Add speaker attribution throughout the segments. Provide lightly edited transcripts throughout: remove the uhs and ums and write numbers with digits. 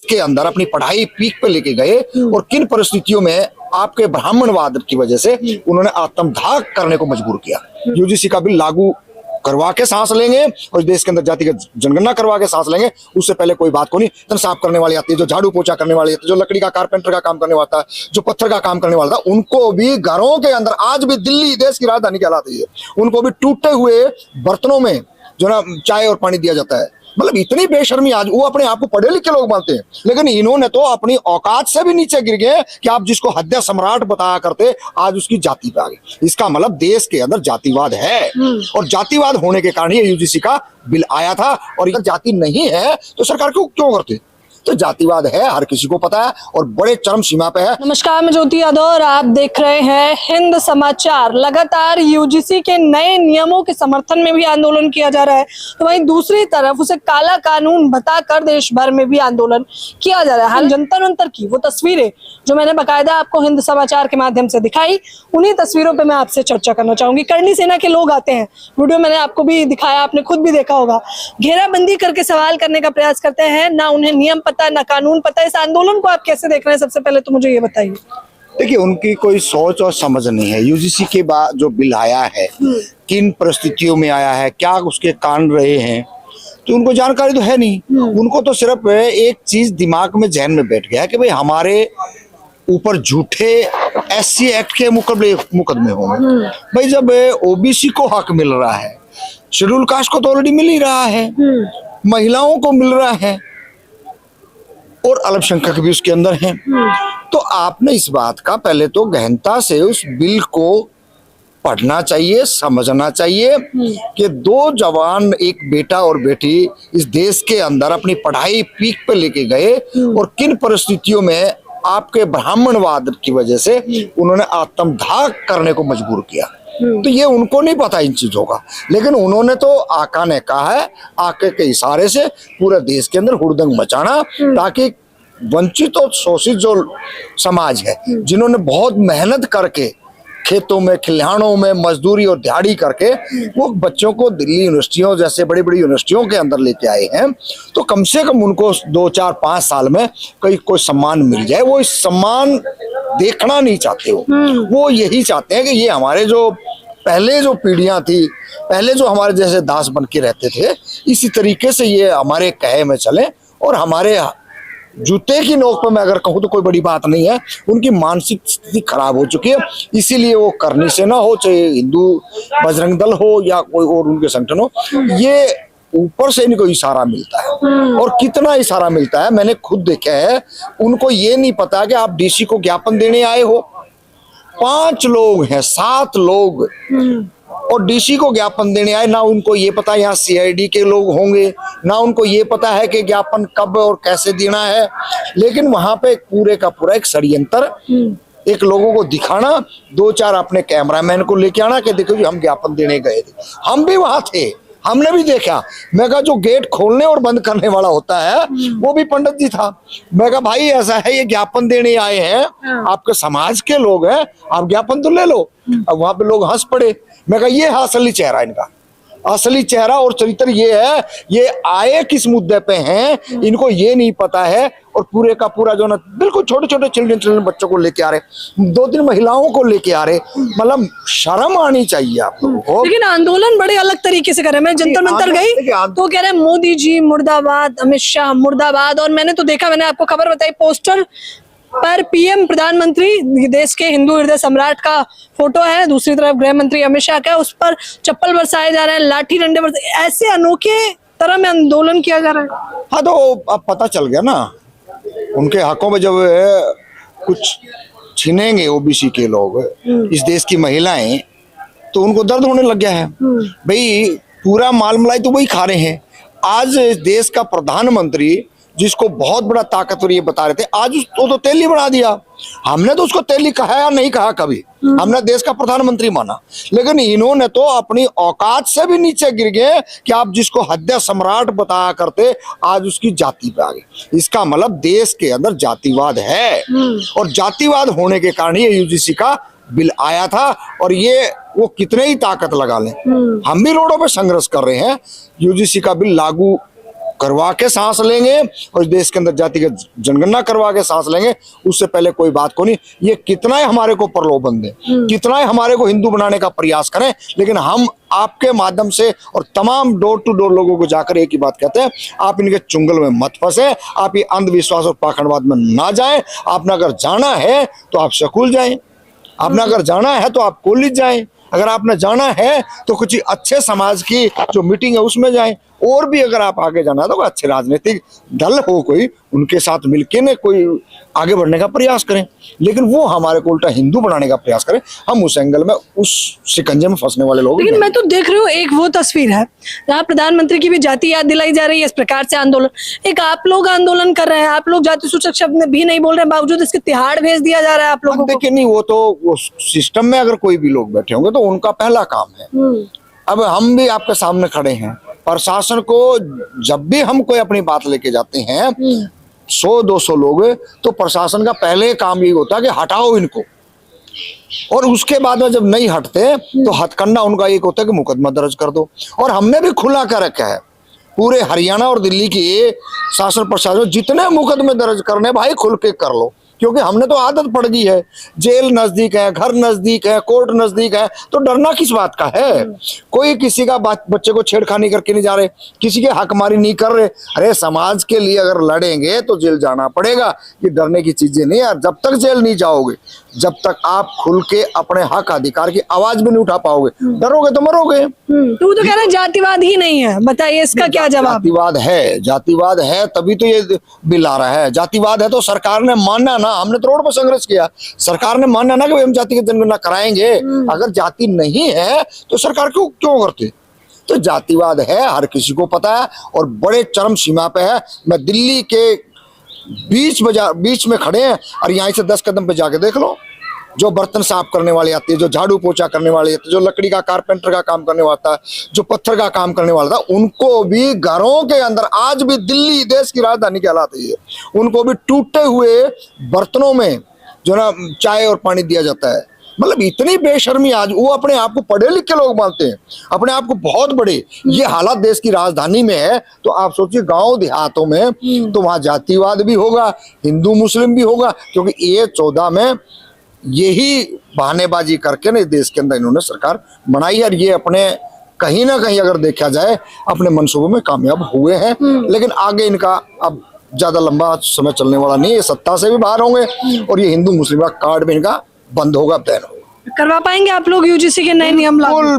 Speaker 1: के अंदर अपनी पढ़ाई पीक पे लेके गए और किन परिस्थितियों में आपके ब्राह्मणवाद की वजह से उन्होंने आत्मदाह करने को मजबूर किया। यूजीसी का बिल लागू करवा के सांस लेंगे और देश के अंदर जातिगत जनगणना करवा के सांस लेंगे। उससे पहले कोई बात को नहीं। तन साफ करने वाली आती है, जो झाड़ू पोछा करने वाली आती है, जो लकड़ी का कारपेंटर का काम करने वाला था, जो पत्थर का काम करने वाला था, उनको भी घरों के अंदर, आज भी दिल्ली देश की राजधानी कहलाती है, उनको भी टूटे हुए बर्तनों में जो ना चाय और पानी दिया जाता है। मतलब इतनी बेशर्मी, आज वो अपने आप को पढ़े लिखे लोग मानते हैं, लेकिन इन्होंने तो अपनी औकात से भी नीचे गिर गए कि आप जिसको हत्या सम्राट बताया करते आज उसकी जाति पे आ गए। इसका मतलब देश के अंदर जातिवाद है और जातिवाद होने के कारण ये यूजीसी का बिल आया था। और अगर जाति नहीं है तो सरकार क्यों करते? तो जातिवाद है, हर किसी को पता है और बड़े चरम सीमा पे है।
Speaker 2: नमस्कार, मैं ज्योति यादव और आप देख रहे हैं हिंद समाचार। लगातार यूजीसी के नए नियमों के समर्थन में भी आंदोलन किया जा रहा है, तो वहीं दूसरी तरफ उसे काला कानून बताकर देश भर में भी आंदोलन किया जा रहा है। हाल जंतर मंतर की वो तस्वीरें जो मैंने बकायदा आपको हिंद समाचार के माध्यम से दिखाई, उन्हीं तस्वीरों पे मैं आपसे चर्चा करना चाहूंगी। करनी सेना के लोग आते हैं, वीडियो मैंने आपको भी दिखाया, आपने खुद भी देखा होगा, घेराबंदी करके सवाल करने का प्रयास करते हैं। ना उन्हें नियम पता, ना कानून पता। इस आंदोलन को आप कैसे देख रहे हैं? सबसे पहले तो मुझे ये बताइए।
Speaker 1: देखिए, उनकी कोई सोच और समझ नहीं है। यूजीसी के बाद जो बिल आया है, किन परिस्थितियों में आया है, क्या उसके कारण रहे हैं, तो उनको जानकारी तो है नहीं। उनको तो सिर्फ एक चीज दिमाग में, जहन में बैठ गया है कि भाई हमारे ऊपर झूठे SC एक्ट के मुकदमे होंगे। भाई जब ओबीसी को हक मिल रहा है, शेड्यूल कास्ट को तो ऑलरेडी मिल ही रहा है, महिलाओं को मिल रहा है और अल्पसंख्यक भी उसके अंदर हैं, तो आपने इस बात का पहले तो गहनता से उस बिल को पढ़ना चाहिए, समझना चाहिए कि दो जवान, एक बेटा और बेटी, इस देश के अंदर अपनी पढ़ाई पीक पे लेके गए और किन परिस्थितियों में आपके ब्राह्मणवाद की वजह से उन्होंने आत्मदाह करने को मजबूर किया। तो ये उनको नहीं पता इन चीजों का, लेकिन उन्होंने तो आका ने कहा है, आके के इशारे से पूरे देश के अंदर हुड़दंग मचाना, ताकि वंचित और शोषित जो समाज है, जिन्होंने बहुत मेहनत करके खेतों में, खलिहानों में मजदूरी और दिहाड़ी करके वो बच्चों को दिल्ली यूनिवर्सिटियों जैसे बड़ी बड़ी यूनिवर्सिटियों के अंदर लेके आए हैं, तो कम से कम उनको 2, 4, 5 साल में कोई सम्मान मिल जाए। वो इस सम्मान देखना नहीं चाहते हो, वो यही चाहते हैं कि ये हमारे जो पहले जो पीढ़ियां थी, पहले जो हमारे जैसे दास बन के रहते थे, इसी तरीके से ये हमारे कहे में चले और हमारे जूते की नोक पर मैं अगर कहूँ तो कोई बड़ी बात नहीं है। उनकी मानसिक स्थिति खराब हो चुकी है, इसीलिए वो करनी सेना हो, चाहे हिंदू बजरंग दल हो या कोई और उनके संगठन हो, ये ऊपर से इनको इशारा मिलता है। और कितना इशारा मिलता है मैंने खुद देखा है। उनको ये नहीं पता कि आप डीसी को ज्ञापन देने आए हो, 5 लोग हैं, 7 लोग और डीसी को ज्ञापन देने आए, ना उनको ये पता यहाँ CID के लोग होंगे, ना उनको ये पता है कि ज्ञापन कब और कैसे देना है। लेकिन वहां पे पूरे का पूरा एक षड्यंत्र, एक लोगों को दिखाना, 2-4 अपने कैमरामैन को लेके आना कि देखो जी हम ज्ञापन देने गए थे, हम भी वहां थे, हमने भी देखा। मैं कहा जो गेट खोलने और बंद करने वाला होता है वो भी पंडित जी था। मैं कहा भाई ऐसा है, ये ज्ञापन देने आए हैं, आपके समाज के लोग हैं, आप ज्ञापन तो ले लो। अब वहां पे लोग हंस पड़े। मैं कहा ये है असली चेहरा इनका, असली चेहरा और चरित्र ये है। ये आए किस मुद्दे पे हैं, इनको ये नहीं पता है। और पूरे का पूरा जो ना बिल्कुल छोटे छोटे चिल्ड्रन बच्चों को लेके आ रहे, 2-3 महिलाओं को लेके आ रहे, मतलब शर्म आनी चाहिए आप लोगों को।
Speaker 2: लेकिन आंदोलन बड़े अलग तरीके से कर रहे हैं। मैं जंतर मंतर गई तो कह रहे हैं मोदी जी मुर्दाबाद, अमित शाह मुर्दाबाद। और मैंने तो देखा, मैंने आपको खबर बताई, पोस्टर पर PM प्रधानमंत्री देश के हिंदू हृदय सम्राट का फोटो है, दूसरी तरफ गृह मंत्री अमित शाह का, उस पर चप्पल बरसाए जा रहे हैं, लाठी डंडे बरसाए, ऐसे अनोखे तरह में आंदोलन किया जा रहा है।
Speaker 1: हाँ, तो अब पता चल गया ना, उनके हकों में जब कुछ छीनेंगे ओबीसी के लोग, इस देश की महिलाएं, तो उनको दर्द होने लग गया है। भाई पूरा माल मलाई तो वही खा रहे हैं। आज देश का प्रधानमंत्री, जिसको बहुत बड़ा ताकतवर ये बता रहे थे, आज उसको तो तेली बना दिया। हमने तो उसको तेली कहा या नहीं कहा कभी, हमने देश का प्रधानमंत्री माना, लेकिन इन्होंने तो अपनी औकात से भी नीचे गिर गए कि आप जिसको हत्या सम्राट बताया करते आज उसकी जाति पे आ गए। इसका मतलब देश के अंदर जातिवाद है और जातिवाद होने के कारण ये यूजीसी का बिल आया था। और ये वो कितने ही ताकत लगा लें, हम भी रोडों पे संघर्ष कर रहे हैं। यूजीसी का बिल लागू करवा के सांस लेंगे और इस देश के अंदर जातिगत जनगणना करवा के सांस लेंगे, उससे पहले कोई बात को नहीं। ये कितना ही हमारे को प्रलोभन दे, कितना ही हमारे को हिंदू बनाने का प्रयास करें, लेकिन हम आपके माध्यम से और तमाम डोर टू डोर लोगों को जाकर एक ही बात कहते हैं, आप इनके चुंगल में मत फंसे, आप ये अंधविश्वास और पाखंडवाद में ना जाएं। आपने अगर जाना है तो आप स्कूल जाएं, आपने अगर जाना है तो आप कॉलेज जाएं, अगर आपने जाना है तो कुछ अच्छे समाज की जो मीटिंग है उसमें जाएं, और भी अगर आप आगे जाना है तो अच्छे राजनीतिक दल हो कोई, उनके साथ मिलके ने कोई आगे बढ़ने का प्रयास करें, लेकिन वो हमारे को उल्टा हिंदू बनाने का प्रयास करें। हम उस एंगल में, उस शिकंजे में फंसने वाले लोग।
Speaker 2: लेकिन मैं तो देख रही हूँ एक वो तस्वीर है जहाँ प्रधानमंत्री की भी जाति याद दिलाई जा रही है, इस प्रकार से आंदोलन, एक आप लोग आंदोलन कर रहे हैं, आप लोग जाति सूचक शब्द भी नहीं बोल रहे, बावजूद इसके तिहाड़ भेज दिया जा रहा है आप लोगों को।
Speaker 1: देखिए नहीं, वो तो वो सिस्टम में अगर कोई भी लोग बैठे होंगे तो उनका पहला काम है। अब हम भी आपके सामने खड़े हैं, प्रशासन को जब भी हम कोई अपनी बात लेके जाते हैं 100-200 लोग, तो प्रशासन का पहले काम यही होता है कि हटाओ इनको, और उसके बाद में जब नहीं हटते तो हथकंडा उनका एक होता है कि मुकदमा दर्ज कर दो। और हमने भी खुला कर रखा है, पूरे हरियाणा और दिल्ली की शासन प्रशासन जितने मुकदमे दर्ज करने भाई खुल के कर लो, क्योंकि हमने तो आदत पड़ गई है, जेल नजदीक है, घर नजदीक है, कोर्ट नजदीक है, तो डरना किस बात का है। कोई किसी का बच्चे को छेड़खानी करके नहीं जा रहे, किसी के हकमारी नहीं कर रहे। अरे समाज के लिए अगर लड़ेंगे तो जेल जाना पड़ेगा, ये डरने की चीजें नहीं है। जब तक जेल नहीं जाओगे, जब तक आप खुल के अपने हक अधिकार की आवाज भी नहीं उठा पाओगे, डरोगे तो मरोगे।
Speaker 2: तू तो कह रहा है जातिवाद ही नहीं है, बताइए इसका क्या जवाब।
Speaker 1: जातिवाद है, जातिवाद है तभी तो ये बिल आ रहा है। जातिवाद है तो सरकार ने मानना ना, हमने तो रोड पर संघर्ष किया, सरकार ने मानना ना कि हम जाति की जनगणना कराएंगे। अगर जाति नहीं है तो सरकार क्यों करती। तो जातिवाद है, हर किसी को पता है और बड़े चरम सीमा पे है। मैं दिल्ली के बीच में खड़े हैं और यहाँ से 10 कदम पे जाके देख लो, जो बर्तन साफ करने वाले आते हैं, जो झाड़ू पोछा करने वाले आते हैं, जो लकड़ी का कारपेंटर का काम करने वाला था, जो पत्थर का काम करने वाला था, उनको भी घरों के अंदर, आज भी दिल्ली देश की राजधानी कहलाती है, उनको भी टूटे हुए बर्तनों में जो ना चाय और पानी दिया जाता है। मतलब इतनी बेशर्मी, आज वो अपने आप को पढ़े लिखे लोग मानते हैं, अपने आप को बहुत बड़े। ये हालात देश की राजधानी में है, तो आप सोचिए गांव देहातों में तो वहां जातिवाद भी होगा, हिंदू मुस्लिम भी होगा, क्योंकि ये 14 में यही बहानेबाजी करके ना देश के अंदर इन्होंने सरकार बनाई। और ये अपने कहीं ना कहीं अगर देखा जाए अपने मंसूबों में कामयाब हुए हैं, लेकिन आगे इनका अब ज्यादा लंबा समय चलने वाला नहीं है। सत्ता से भी बाहर होंगे और ये हिंदू मुस्लिम का कार्ड भी इनका बंद होगा, बैन होगा।
Speaker 2: करवा पाएंगे आप लोग यूजीसी के नए नियम लागू?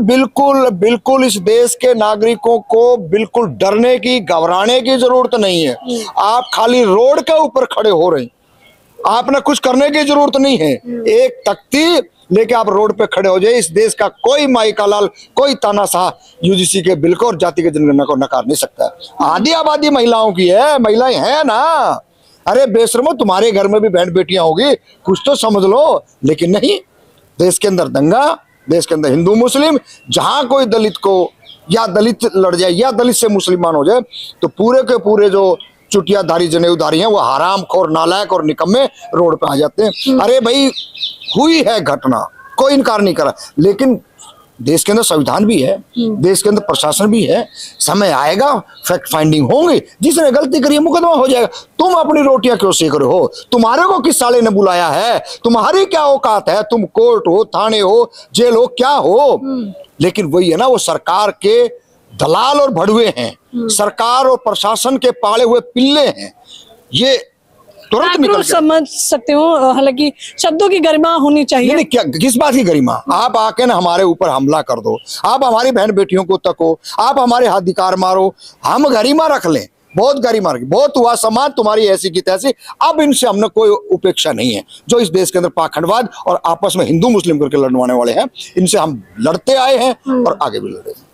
Speaker 1: बिल्कुल इस देश के नागरिकों को बिल्कुल डरने की, घबराने की जरूरत नहीं है। आप खाली रोड के ऊपर खड़े हो रहे हैं, आपने कुछ करने की जरूरत नहीं है। एक तख्ती लेके आप रोड पे खड़े हो जाए, इस देश का कोई माई का लाल, कोई तानाशाह यूजीसी के बिल को और जाति के जनगणना को नकार नहीं सकता। आधी आबादी महिलाओं की है, महिलाएं हैं ना। अरे बेशर्मो, तुम्हारे घर में भी बहन बेटियां होगी, कुछ तो समझ लो। लेकिन नहीं, देश के अंदर दंगा, देश के अंदर हिंदू मुस्लिम, जहां कोई दलित को या दलित लड़ जाए या दलित से मुसलमान हो जाए तो पूरे के पूरे जो चुटियाधारी जनेऊधारी हैं वो हरामखोर, नालायक और निकम्मे रोड पे आ जाते हैं। अरे भाई, हुई है घटना, कोई इनकार नहीं करा, लेकिन देश के अंदर संविधान भी है, देश के अंदर प्रशासन भी है। समय आएगा, फैक्ट फाइंडिंग होंगे, जिसने गलती करी मुकदमा हो जाएगा। तुम अपनी रोटियां क्यों सेक रहे हो? तुम्हारे को किस साले ने बुलाया है? तुम्हारी क्या औकात है? तुम कोर्ट हो, थाने हो, जेल हो, क्या हो? लेकिन वही है ना, वो सरकार के दलाल और भड़वे हैं, सरकार और प्रशासन के पाले हुए पिल्ले हैं। ये तुरंत निकल
Speaker 2: समझ सकते हो, हालांकि शब्दों की गरिमा होनी चाहिए।
Speaker 1: नहीं, क्या किस बात की गरिमा? आप आके ना हमारे ऊपर हमला कर दो, आप हमारी बहन बेटियों को तको, आप हमारे अधिकार मारो, हम गरिमा रख लें, बहुत गरिमा रखें, बहुत हुआ समाज तुम्हारी ऐसी की तैसी। अब इनसे हमने कोई उपेक्षा नहीं है। जो इस देश के अंदर पाखंडवाद और आपस में हिंदू मुस्लिम करके लड़वाने वाले हैं, इनसे हम लड़ते आए हैं और आगे भी लड़ेंगे।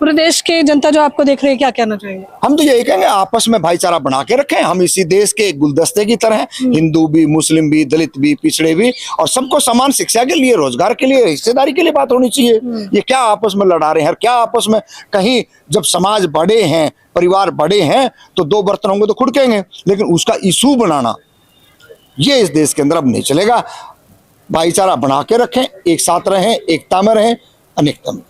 Speaker 2: पूरे देश के जनता जो आपको देख रही है, क्या कहना चाहेंगे?
Speaker 1: हम तो यही कहेंगे, आपस में भाईचारा बना के रखें। हम इसी देश के एक गुलदस्ते की तरह हैं, हिंदू भी, मुस्लिम भी, दलित भी, पिछड़े भी, और सबको समान शिक्षा के लिए, रोजगार के लिए, हिस्सेदारी के लिए बात होनी चाहिए। ये क्या आपस में लड़ा रहे हैं? क्या आपस में, कहीं जब समाज बड़े हैं, परिवार बड़े हैं, तो 2 बर्तन होंगे तो खुड़केंगे, लेकिन उसका इशू बनाना ये इस देश के अंदर अब नहीं चलेगा। भाईचारा बना के रखें, एक साथ रहें, एकता में रहें, अनेकता में।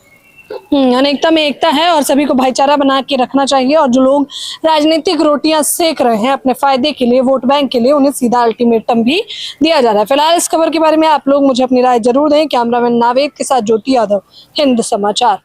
Speaker 2: अनेकता में एकता है और सभी को भाईचारा बना के रखना चाहिए। और जो लोग राजनीतिक रोटियां सेक रहे हैं अपने फायदे के लिए, वोट बैंक के लिए, उन्हें सीधा अल्टीमेटम भी दिया जा रहा है। फिलहाल इस खबर के बारे में आप लोग मुझे अपनी राय जरूर दें। कैमरामैन नावेद के साथ ज्योति यादव, हिंद समाचार।